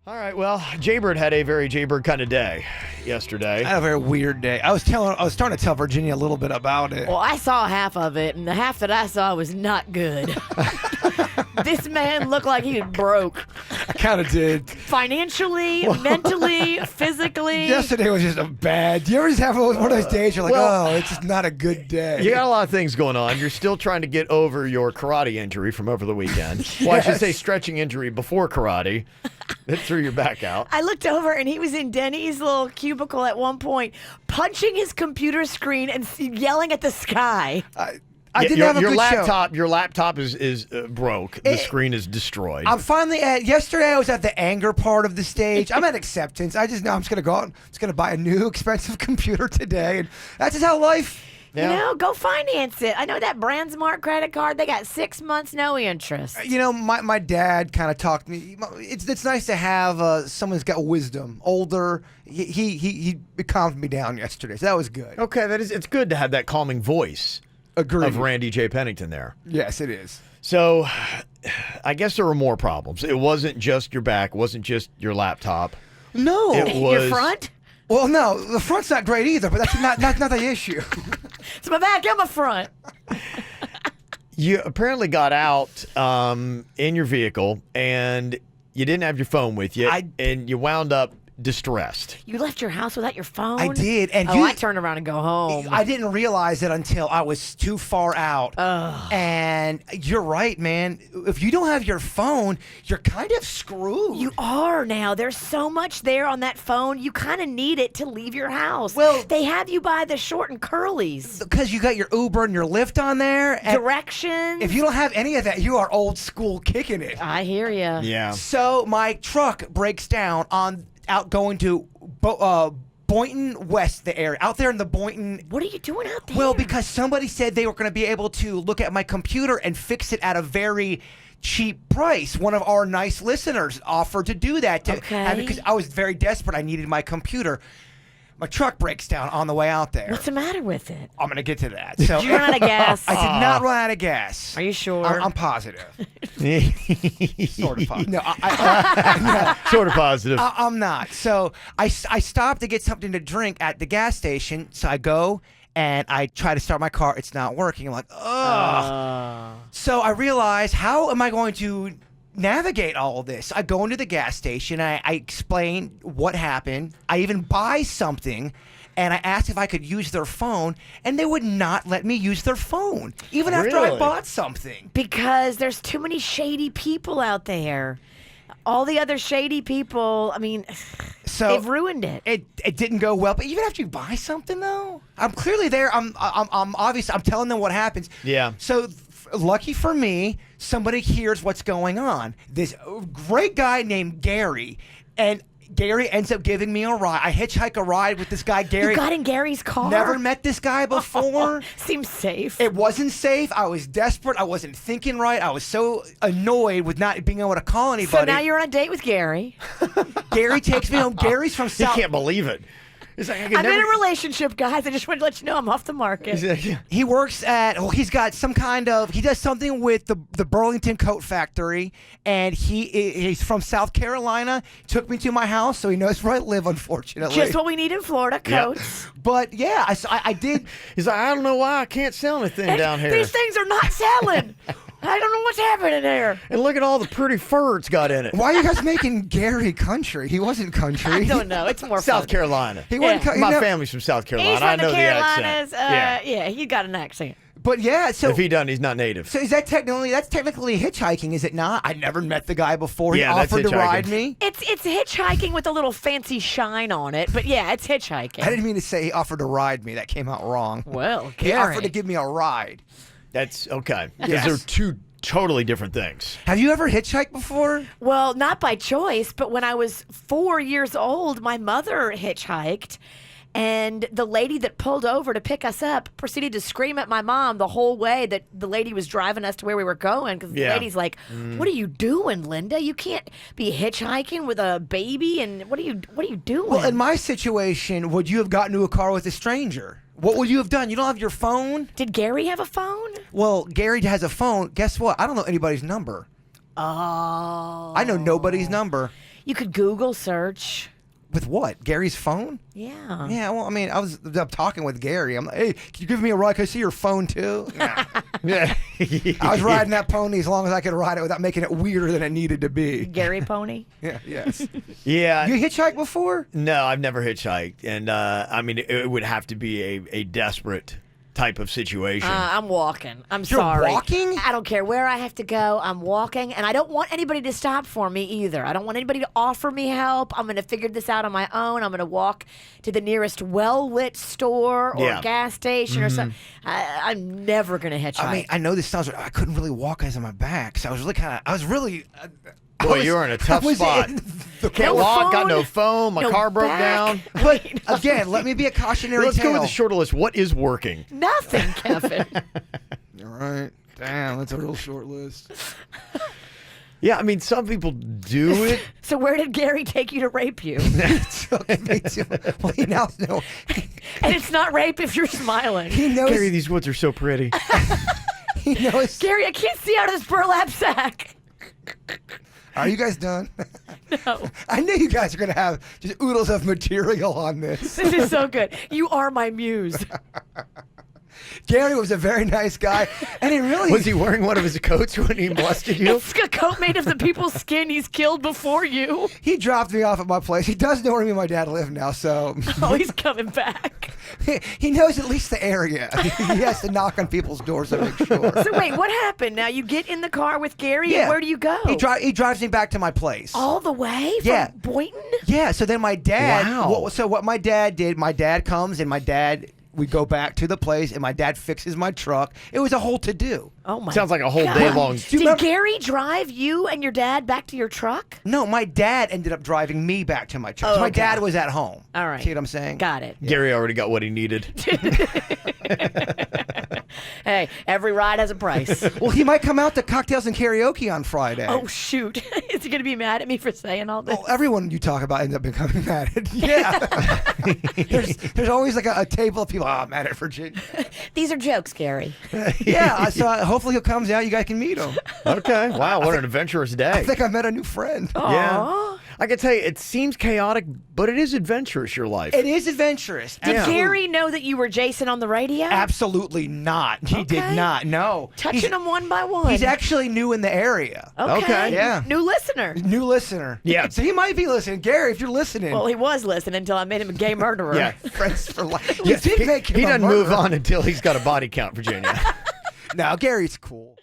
All right, well, Jbird had a very Jbird kind of day yesterday. I had a very weird day. I was starting to tell Virginia a little bit about it. Well, I saw half of it, and the half that I saw was not good. This man looked like he was broke. I kind of did. Financially, mentally, physically. Yesterday was just a bad. Do you ever just have one of those days you're like, oh, it's just not a good day? You got a lot of things going on. You're still trying to get over your karate injury from over the weekend. Well, I should say stretching injury before karate. It threw your back out. I looked over, and he was in Denny's little cubicle at one point, punching his computer screen and yelling at the sky. I didn't have a your good laptop. show. Your laptop is broke. The screen is destroyed. I'm finally at. Yesterday I was at the anger part of the stage. I'm at acceptance. I just know I'm just gonna go out. I'm just gonna buy a new expensive computer today, and that's just how life. Yeah. You know, go finance it. I know that BrandSmart credit card. They got 6 months, no interest. You know, my dad kind of talked to me. It's nice to have someone who's got wisdom, older. He calmed me down yesterday, so that was good. Okay, it's good to have that calming voice. Agreed. Of Randy J. Pennington there. Yes, it is. So, I guess there were more problems. It wasn't just your back. It wasn't just your laptop. No. It was Your front? Well, no, the front's not great either, but that's not the issue. It's my back and my front. You apparently got out in your vehicle and you didn't have your phone with you, and you wound up distressed. You left your house without your phone? I did. And I turn around and go home. I didn't realize it until I was too far out. And you're right, man. If you don't have your phone, you're kind of screwed. You are now. There's so much there on that phone. You kind of need it to leave your house. Well, they have you buy the short and curlies. Because you got your Uber and your Lyft on there. And directions. if you don't have any of that, you are old school kicking it. I hear you. Yeah. So my truck breaks down out going to Boynton West, the area out there in the Boynton. What are you doing out there? Well, because somebody said they were going to be able to look at my computer and fix it at a very cheap price. One of our nice listeners offered to do that. Okay. Because I was very desperate. I needed my computer. My truck breaks down on the way out there. What's the matter with it? I'm going to get to that. So, Did you run out of gas? I did not run out of gas. Are you sure? I'm positive. Sort of positive. No, Sort of positive. I'm not. So I stopped to get something to drink at the gas station. So I go and I try to start my car. It's not working. I'm like, ugh. So I realize, how am I going to navigate all of this? I go into the gas station. I explain what happened. I even buy something. And I asked if I could use their phone, and they would not let me use their phone, even after I Really? bought something. Because there's too many shady people out there. All the other shady people, I mean, So they've ruined it. It didn't go well. But even after you buy something, though, I'm clearly there. I'm obvious. I'm telling them what happens. Yeah. So lucky for me, somebody hears what's going on. This great guy named Gary, and Gary ends up giving me a ride. I hitchhike a ride with this guy, Gary. You got in Gary's car? Never met this guy before. Seems safe. It wasn't safe. I was desperate. I wasn't thinking right. I was so annoyed with not being able to call anybody. So now you're on a date with Gary. Gary takes me home. Gary's from You South. can't believe it. It's like, I'm in a relationship, guys. I just wanted to let you know I'm off the market. He works at, he's got some kind of, he does something with the Burlington Coat Factory, and he's from South Carolina. Took me to my house, so he knows where I live, unfortunately. Just what we need in Florida, coats. But yeah, I did. He's like, I don't know why I can't sell anything down here. These things are not selling. I don't know what's happening there. And look at all the pretty fur it's got in it. Why are you guys making Gary country? He wasn't country. I don't know. It's more South fun. Carolina. He wasn't. Yeah. He My never- family's from South Carolina. He's from I know the Carolinas. the accent. Yeah, he got an accent. But yeah, so If he doesn't, he's not native. so is that technically hitchhiking? Is it not? I never met the guy before. Yeah, he that's offered to hitchhiking. ride me. It's hitchhiking with a little fancy shine on it, but yeah, it's hitchhiking. I didn't mean to say he offered to ride me. That came out wrong. Well, He Gary. offered to give me a ride. That's okay. Because Yes. they're two totally different things. Have you ever hitchhiked before? Well, not by choice, but when I was 4 years old, my mother hitchhiked, and the lady that pulled over to pick us up proceeded to scream at my mom the whole way that the lady was driving us to where we were going, because the Yeah. lady's like, "What are you doing, Linda? You can't be hitchhiking with a baby, and what are you doing?" Well, in my situation, would you have gotten into a car with a stranger? What would you have done? You don't have your phone? Did Gary have a phone? Well, Gary has a phone. Guess what? I don't know anybody's number. Oh. I know nobody's number. You could Google search. With what? Gary's phone? Yeah. Yeah, well, I mean, I was up talking with Gary. I'm like, hey, can you give me a ride? Can I see your phone too? Nah. Yeah. I was riding that pony as long as I could ride it without making it weirder than it needed to be. Gary Pony. Yeah, yes. Yeah. You hitchhiked before? No, I've never hitchhiked. And I mean, it would have to be a desperate type of situation. I'm walking. I'm You're sorry. walking? I don't care where I have to go. I'm walking, and I don't want anybody to stop for me either. I don't want anybody to offer me help. I'm going to figure this out on my own. I'm going to walk to the nearest well-lit store or gas station or something. I'm never going to hitchhike. I mean, I know this sounds. I couldn't really walk because of my back, so I was really kind of. I was really. Boy, you were in a tough spot. Can't No walk, got phone, no phone, my no car broke back. down. But again, let me be a cautionary Let's tale. go with the shorter list. What is working? Nothing, Kevin. All right. Damn, that's a real short list. Yeah, I mean, some people do it. So where did Gary take you to rape you? Me too. Well, he now know. And it's not rape if you're smiling. He knows. Gary, these woods are so pretty. He knows. Gary, I can't see out of this burlap sack. Are you guys done? No. I knew you guys are going to have just oodles of material on this. This is so good. You are my muse. Gary was a very nice guy, and he really Was he wearing one of his coats when he molested you? It's a coat made of the people's skin he's killed before you. He dropped me off at my place. He does know where me and my dad live now, so Oh, he's coming back. he knows at least the area. He has to knock on people's doors to make sure. So wait, what happened? Now you get in the car with Gary, Yeah. and where do you go? He drives me back to my place. All the way from Yeah. Boynton? Yeah, so then my dad. Wow. So what my dad did, my dad comes and we go back to the place and my dad fixes my truck. It was a whole to-do. Oh my Sounds like a whole God. day long. Do you Did remember- Gary drive you and your dad back to your truck? No, my dad ended up driving me back to my truck. Oh, So my okay. dad was at home. All right. See what I'm saying? Got it. Gary already got what he needed. Hey, every ride has a price. Well, he might come out to cocktails and karaoke on Friday. Oh, shoot. Is he going to be mad at me for saying all this? Well, everyone you talk about ends up becoming mad at. Yeah. there's always like a table of people, I'm mad at Virginia. These are jokes, Gary. Yeah, so hopefully he comes out, you guys can meet him. Okay. Wow, what an adventurous day. I think I met a new friend. Yeah. Aw. I can tell you, it seems chaotic, but it is adventurous, your life. It is adventurous. Did Absolutely. Gary know that you were Jason on the radio? Absolutely not. He did Okay. not. No. Touching them one by one. He's actually new in the area. Okay. Yeah. New listener. New listener. Yeah. So he might be listening. Gary, if you're listening. Well, he was listening until I made him a gay murderer. Yeah. friends for life. Yeah, You did make him he a doesn't move murderer. on until he's got a body count, Virginia. No, Gary's cool.